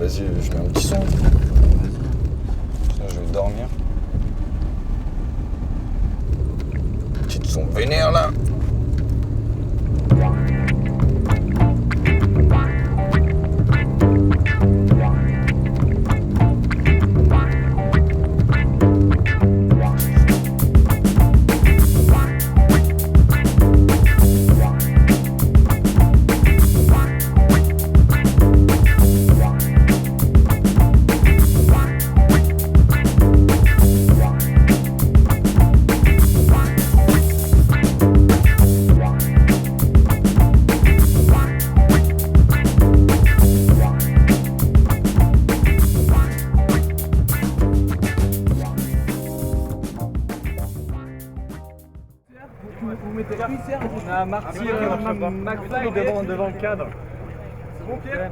vas-y, je mets un petit son. Je vais dormir. Petit son vénère là. Vous mettez la cuissière, on a Marty McFly devant le cadre. C'est bon, Pierre?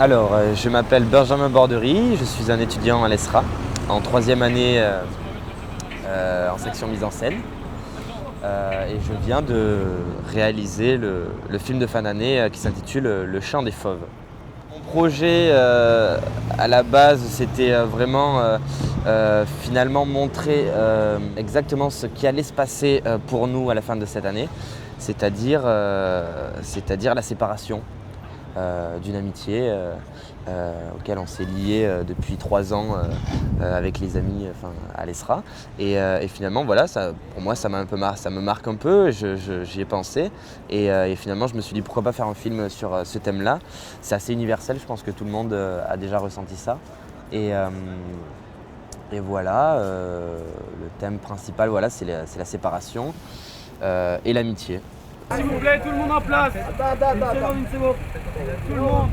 Alors, je m'appelle Benjamin Bordery, je suis un étudiant à l'ESRA, en 3e année en section mise en scène. Et je viens de réaliser le film de fin d'année qui s'intitule Le Chant des Fauves. Mon projet à la base, c'était vraiment finalement montrer exactement ce qui allait se passer pour nous à la fin de cette année, c'est-à-dire la séparation d'une amitié auquel on s'est lié depuis 3 ans avec les amis à l'ESRA. Et finalement, voilà, pour moi, ça me marque un peu, j'y ai pensé. Et finalement, je me suis dit pourquoi pas faire un film sur ce thème-là. C'est assez universel, je pense que tout le monde a déjà ressenti ça. Et voilà, le thème principal, voilà, c'est la séparation et l'amitié. S'il vous plaît, tout le monde en place. Une seconde. Tout le monde.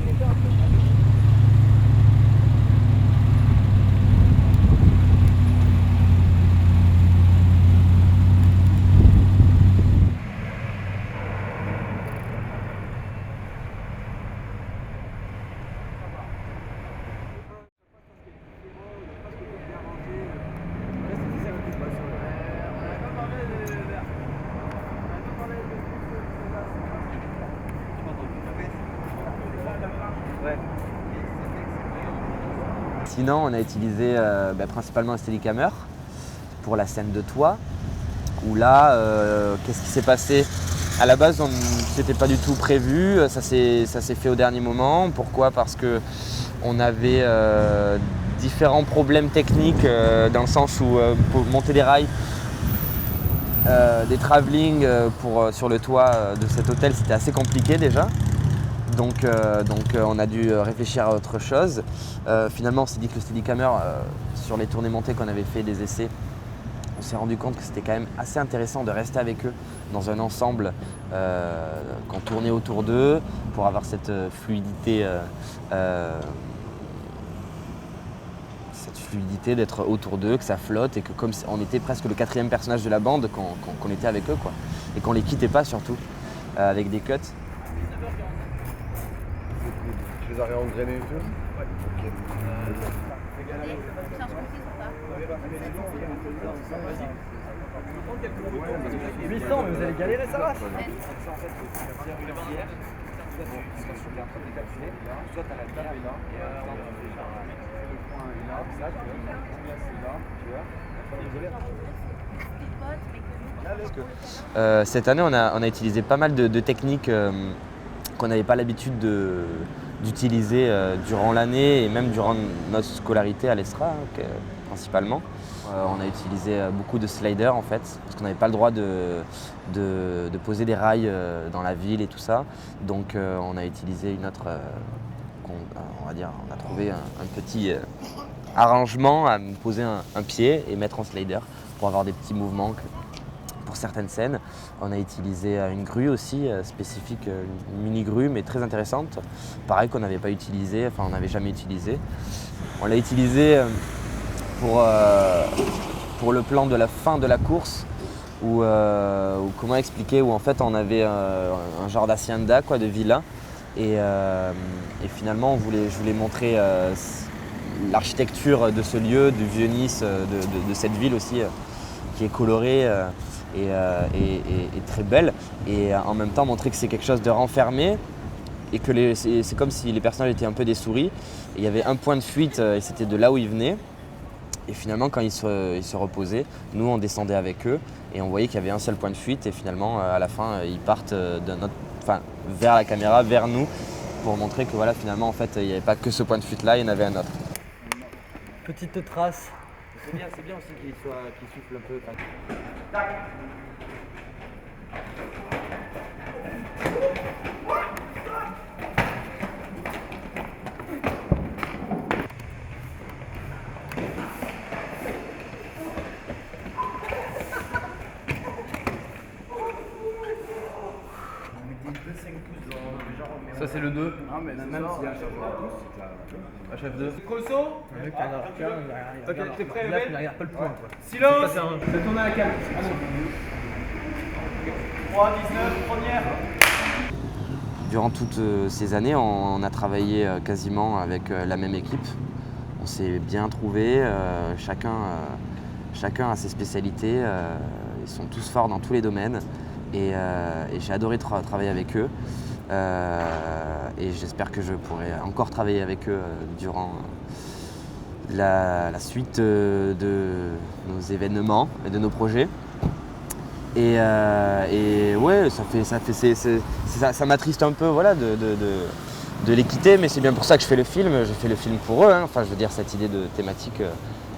Sinon, on a utilisé principalement un Steadicammer pour la scène de toit, où là, qu'est-ce qui s'est passé? À la base, c'était pas du tout prévu, ça s'est fait au dernier moment. Pourquoi? Parce qu'on avait différents problèmes techniques dans le sens où pour monter des rails, des travelling sur le toit de cet hôtel, c'était assez compliqué déjà. Donc on a dû réfléchir à autre chose. Finalement, on s'est dit que le Steadicammer, sur les tournées montées qu'on avait fait des essais, on s'est rendu compte que c'était quand même assez intéressant de rester avec eux dans un ensemble qu'on tournait autour d'eux pour avoir cette fluidité, d'être autour d'eux, que ça flotte et que comme on était presque le 4e personnage de la bande, qu'on était avec eux, quoi, et qu'on les quittait pas surtout avec des cuts. Tu les as réengrainés et tout? Ouais. Ok. 800, mais vous allez galérer, ça va. Cette année, on a utilisé pas mal de techniques qu'on n'avait pas l'habitude d'utiliser durant l'année et même durant notre scolarité à l'ESRA, principalement. On a utilisé beaucoup de sliders en fait, parce qu'on n'avait pas le droit de poser des rails dans la ville et tout ça. Donc on a utilisé une autre, on a trouvé un petit arrangement à poser un pied et mettre en slider pour avoir des petits mouvements pour certaines scènes. On a utilisé une grue aussi, spécifique, une mini-grue, mais très intéressante. Pareil qu'on n'avait pas utilisé, on n'avait jamais utilisé. On l'a utilisé pour le plan de la fin de la course, où comment expliquer, où en fait on avait un genre d'hacienda, de villa, et finalement je voulais montrer l'architecture de ce lieu, du Vieux-Nice, de cette ville aussi, qui est colorée et très belle. Et en même temps montrer que c'est quelque chose de renfermé et que c'est comme si les personnages étaient un peu des souris. Et il y avait un point de fuite et c'était de là où ils venaient. Et finalement, quand ils se reposaient, nous on descendait avec eux et on voyait qu'il y avait un seul point de fuite. Et finalement, à la fin, ils partent vers la caméra, vers nous, pour montrer que voilà, finalement, en fait, il n'y avait pas que ce point de fuite-là, il y en avait un autre. Petite trace. C'est bien aussi qu'il souffle un peu. Ça c'est le 2. Ah mais même s'il y a un chef 2. Cosso. Ok, t'es prêt, Emel? Il regarde pas le point. Silence. C'est tourné à 4. 3, 19, première. Durant toutes ces années, on a travaillé quasiment avec la même équipe. On s'est bien trouvés, chacun a ses spécialités, ils sont tous forts dans tous les domaines et j'ai adoré travailler avec eux. Et j'espère que je pourrai encore travailler avec eux durant la suite de nos événements et de nos projets. Et ouais, ça m'attriste un peu voilà, de les quitter, mais c'est bien pour ça que je fais le film. J'ai fait le film pour eux. Hein. Enfin, je veux dire, cette idée de thématique,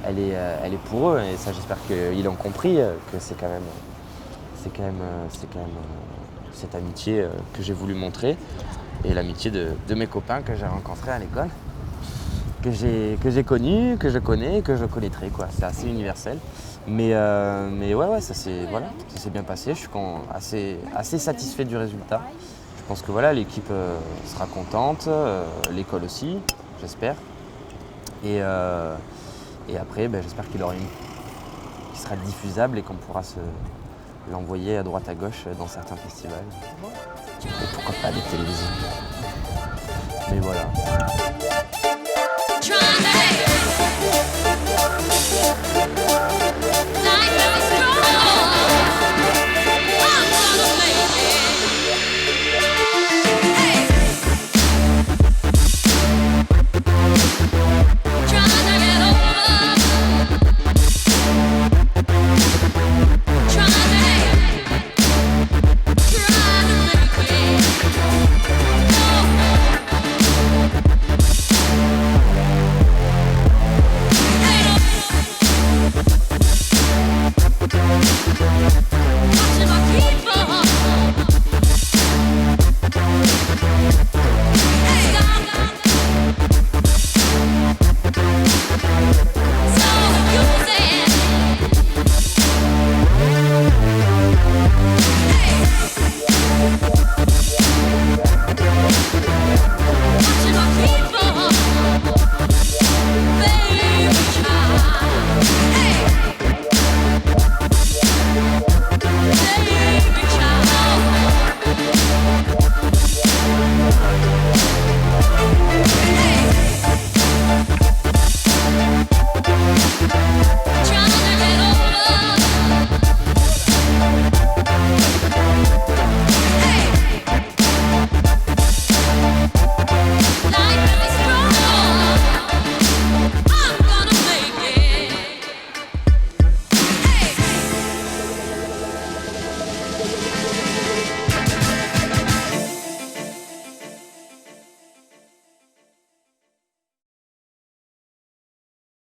elle est pour eux. Et ça, j'espère qu'ils ont compris que c'est quand même cette amitié que j'ai voulu montrer et l'amitié de mes copains que j'ai rencontrés à l'école, que j'ai connus, que je connais, que je connaîtrai. C'est assez universel. Mais ouais, ça s'est bien passé. Je suis assez satisfait du résultat. Je pense que voilà, l'équipe sera contente, l'école aussi, j'espère. Et après, j'espère qu'il sera diffusable et qu'on pourra l'envoyer à droite à gauche dans certains festivals. Et pourquoi pas des télévisions. Mais voilà.